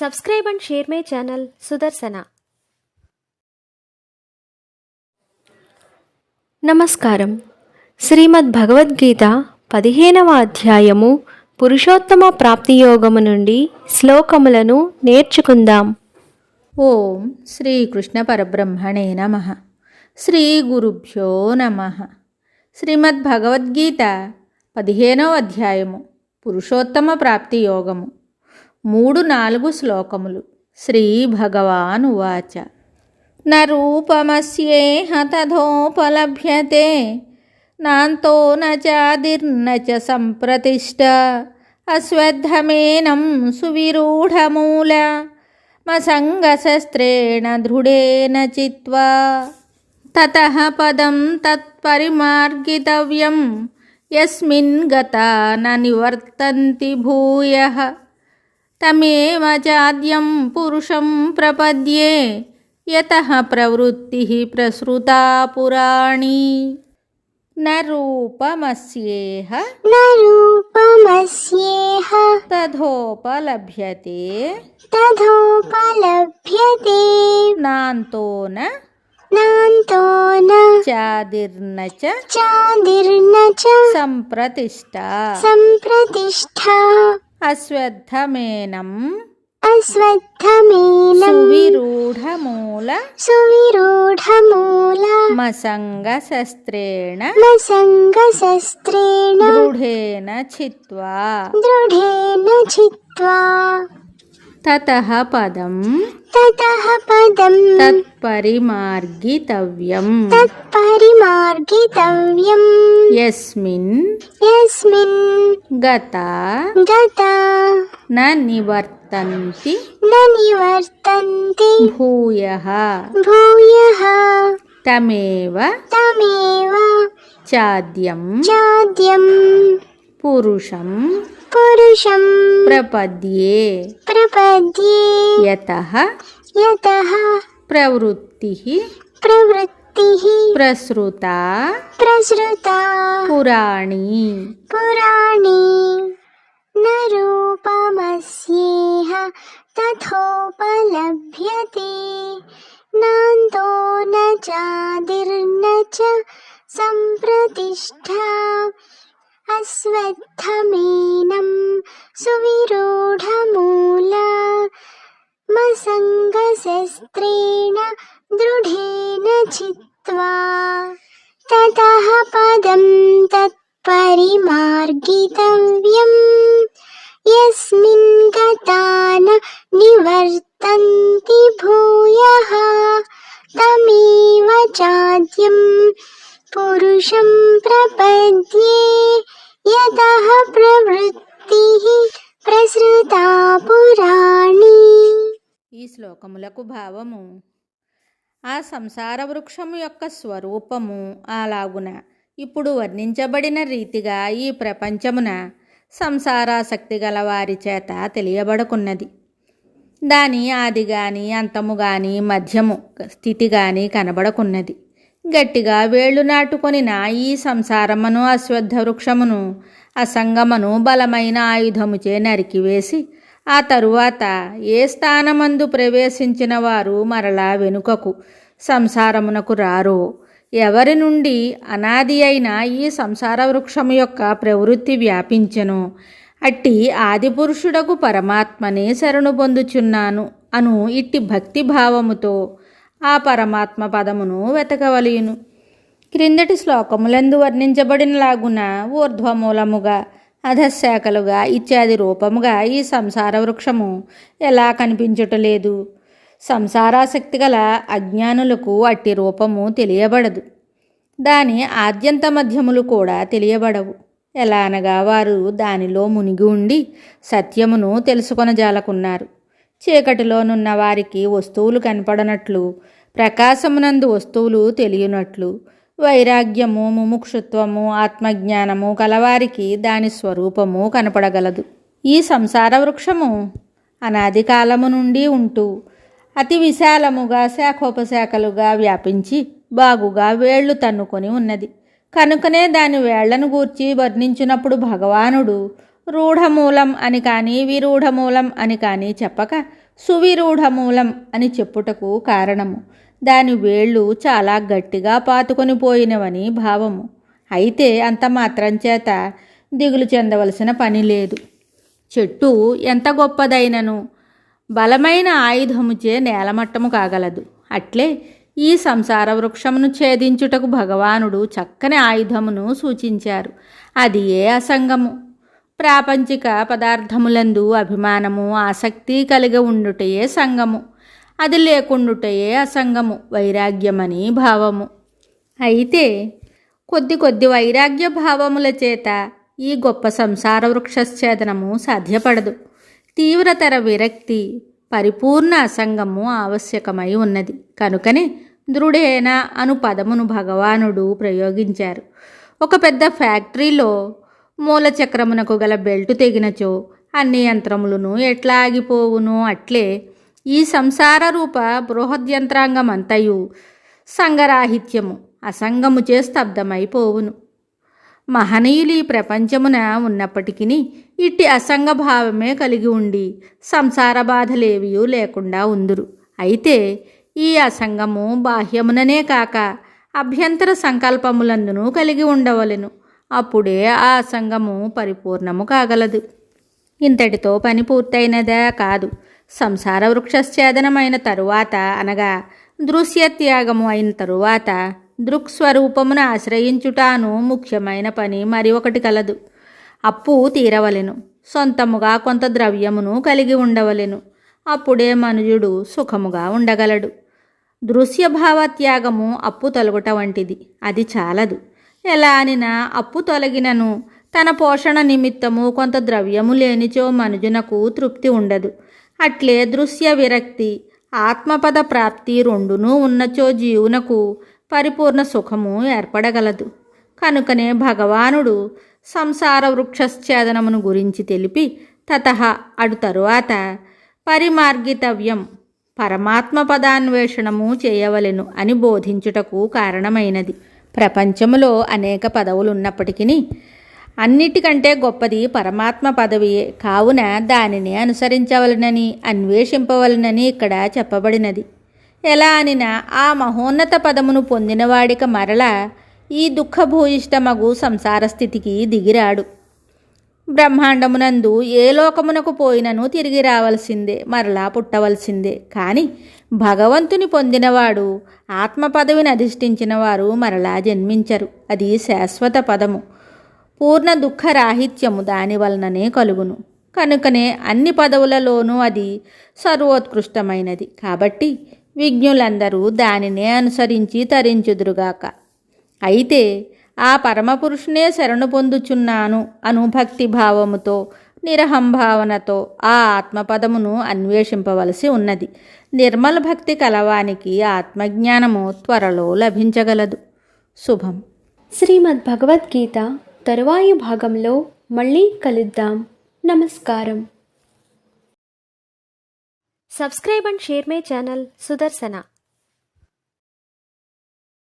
Subscribe and share my channel Sudarsana. నమస్కారం. శ్రీమద్ భగవద్గీత 15వ అధ్యాయము పురుషోత్తమ ప్రాప్తి యోగము నుండి శ్లోకములను నేర్చుకుందాం. ఓం శ్రీకృష్ణ పరబ్రహ్మణే నమః. శ్రీ గురుభ్యో నమః. శ్రీమద్ భగవద్గీత 15వ అధ్యాయము పురుషోత్తమ ప్రాప్తి యోగము 3-4 శ్లోకములు. శ్రీ భగవాన్ ఉవాచ న రూపమస్యేహ తథోపలభ్యతే నాంతో న చాదిర్న చ సంప్రతిష్ఠ అశ్వత్థమేనం సువిరూఢమూల మసంగశస్త్రేణ దృఢేన చిత్వా తతః పదం తత్పరిమార్గితవ్యం యస్మిన్ గతా న నివర్తంతి భూయః తమేవ చాద్యం పురుషం ప్రపద్యే యతః ప్రవృత్తిః ప్రసృతా పురాణి. న రూపమస్యేహ తథోపలభ్యతే నాంతో న చాదిర్న చ సంప్రతిష్ఠా అశ్వత్థమేనం సువిరూఢమూల మసంగశస్త్రేణ దృఢేన చిత్వా తతః పదం తత్పరిమార్గితవ్యం యస్మిన్ గతా న నివర్తంతి భూయః తమేవ చాద్యం పురుషం ప్రపద్యే యతః ప్రవృత్తిః ప్రసృతా పురాణి. న రూపమస్యేహ తథోపలభ్యతే నాంతో న చాదిర్న చ సంప్రతిష్ఠా అశ్వత్థమేనం సువిరూఢమూల మసంగశస్త్రేణ దృఢేన చిత్వా తతః పదం తత్పరిమార్గితవ్యం యస్మిన్ గతా న నివర్తంతి భూయః తమేవ చాద్యం పురుషం ప్రపద్యే యతః ప్రవృత్తిః ప్రసృతా పురాణి. ఈ శ్లోకములకు భావము: ఆ సంసార వృక్షము యొక్క స్వరూపము అలాగున ఇప్పుడు వర్ణించబడిన రీతిగా ఈ ప్రపంచమున సంసారాసక్తి గల వారి చేత తెలియబడుకున్నది. దాని ఆది గాని అంతము గాని మధ్యము స్థితి గాని కనబడుకున్నది. గట్టిగా వేళ్లు నాటుకొనిన ఈ సంసారమును అశ్వత్థ వృక్షమును అసంగమను బలమైన ఆయుధముచే నరికివేసి ఆ తరువాత ఏ స్థానమందు ప్రవేశించిన వారు మరలా వెనుకకు సంసారమునకు రారో, ఎవరి నుండి అనాది అయిన ఈ సంసార వృక్షము యొక్క ప్రవృత్తి వ్యాపించెనో అట్టి ఆదిపురుషుడకు పరమాత్మనే శరణు పొందుచున్నాను అను ఇట్టి భక్తిభావముతో ఆ పరమాత్మ పదమును వెతకవలయును. క్రిందటి శ్లోకములందు వర్ణించబడినలాగున ఊర్ధ్వమూలముగా అధశాఖలుగా ఇత్యాది రూపముగా ఈ సంసార వృక్షము ఎలా కనిపించుటలేదు. సంసారాసక్తి గల అజ్ఞానులకు అట్టి రూపము తెలియబడదు. దాని ఆద్యంత మధ్యములు కూడా తెలియబడవు. ఎలా అనగా వారు దానిలో మునిగి ఉండి సత్యమును తెలుసుకొనజాలకున్నారు. చీకటిలోనున్న వారికి వస్తువులు కనపడనట్లు, ప్రకాశమునందు వస్తువులు తెలియనట్లు, వైరాగ్యము, ముముక్షుత్వము, ఆత్మజ్ఞానము కలవారికి దాని స్వరూపము కనపడగలదు. ఈ సంసార వృక్షము అనాది కాలము నుండి ఉంటూ అతి విశాలముగా శాఖోపశాఖలుగా వ్యాపించి బాగుగా వేళ్లు తన్నుకొని ఉన్నది. కనుకనే దాని వేళ్లను గూర్చి వర్ణించినప్పుడు భగవానుడు రూఢమూలం అని కానీ విరూఢమూలం అని కానీ చెప్పక సువిరూఢమూలం అని చెప్పుటకు కారణము. దాని వేళ్ళు చాలా గట్టిగా పాతుకొని పోయినవని భావము. అయితే అంత మాత్రం చేత దిగులు చెందవలసిన పని లేదు. చెట్టు ఎంత గొప్పదైనను బలమైన ఆయుధముచే నేలమట్టము కాగలదు. అట్లే ఈ సంసార వృక్షమును ఛేదించుటకు భగవానుడు చక్కని ఆయుధమును సూచించారు. అది ఏ అసంగము. ప్రాపంచిక పదార్థములందు అభిమానము ఆసక్తి కలిగి ఉండుటయే సంగము. అది లేకుండుటయే అసంగము, వైరాగ్యమని భావము. అయితే కొద్ది వైరాగ్య భావముల చేత ఈ గొప్ప సంసార వృక్షఛేదనము సాధ్యపడదు. తీవ్రతర విరక్తి, పరిపూర్ణ అసంగము ఆవశ్యకమై ఉన్నది. కనుకనే దృఢేన అను పదమును భగవానుడు ప్రయోగించారు. ఒక పెద్ద ఫ్యాక్టరీలో మూలచక్రమునకు గల బెల్టు తెగినచో అన్ని యంత్రములను ఎట్లా ఆగిపోవును, అట్లే ఈ సంసార రూప బృహద్యంత్రాంగమంతయు సంగరాహిత్యము అసంగముచే స్తబ్దమైపోవును. మహనీయులు ఈ ప్రపంచమున ఉన్నప్పటికీ ఇట్టి అసంగ భావమే కలిగి ఉండి సంసార బాధలేవియూ లేకుండా ఉందురు. అయితే ఈ అసంగము బాహ్యముననే కాక అభ్యంతర సంకల్పములందును కలిగి ఉండవలెను. అప్పుడే ఆ అసంగము పరిపూర్ణము కాగలదు. ఇంతటితో పని పూర్తయినదా కాదు. సంసార వృక్షఛేదనమైన తరువాత అనగా దృశ్యత్యాగము అయిన తరువాత దృక్స్వరూపమును ఆశ్రయించుటాను ముఖ్యమైన పని మరి ఒకటి కలదు. అప్పు తీరవలెను. సొంతముగా కొంత ద్రవ్యమును కలిగి ఉండవలెను. అప్పుడే మనుజుడు సుఖముగా ఉండగలడు. దృశ్యభావత్యాగము అప్పు తొలగుట వంటిది. అది చాలదు. ఎలా అనినా అప్పు తొలగినను తన పోషణ నిమిత్తము కొంత ద్రవ్యము లేనిచో మనుజునకు తృప్తి ఉండదు. అట్లే దృశ్య విరక్తి ఆత్మపద ప్రాప్తి రెండునూ ఉన్నచో జీవునకు పరిపూర్ణ సుఖము ఏర్పడగలదు. కనుకనే భగవానుడు సంసార వృక్షఛేదనమును గురించి తెలిపి తతః అడు తరువాత పరిమార్గితవ్యం పరమాత్మ పదాన్వేషణము చేయవలెను అని బోధించుటకు కారణమైనది. ప్రపంచములో అనేక పదవులున్నప్పటికీ అన్నిటికంటే గొప్పది పరమాత్మ పదవియే. కావున దానిని అనుసరించవలనని అన్వేషింపవలనని ఇక్కడ చెప్పబడినది. ఎలా అనినా ఆ మహోన్నత పదమును పొందినవాడిక మరలా ఈ దుఃఖభూయిష్టమగు సంసార స్థితికి దిగిరాడు. బ్రహ్మాండమునందు ఏ లోకమునకు పోయినను తిరిగి రావలసిందే, మరలా పుట్టవలసిందే. కానీ భగవంతుని పొందినవాడు, ఆత్మ పదవిని అధిష్ఠించిన వారు మరలా జన్మించరు. అది శాశ్వత పదము. పూర్ణ దుఃఖరాహిత్యము దాని వలననే కలుగును. కనుకనే అన్ని పదవులలోనూ అది సర్వోత్కృష్టమైనది. కాబట్టి విజ్ఞులందరూ దానినే అనుసరించి తరించుదురుగాక. అయితే ఆ పరమపురుషునే శరణు పొందుచున్నాను అను భక్తిభావముతో నిరహంభావనతో ఆ ఆత్మపదమును అన్వేషింపవలసి ఉన్నది. నిర్మల భక్తి కలవానికి ఆత్మజ్ఞానము త్వరలో లభించగలదు. శుభం. శ్రీమద్ భగవద్గీత తరువాయి భాగంలో మళ్ళీ కలుద్దాం. నమస్కారం. Subscribe and share my channel Sudarshana.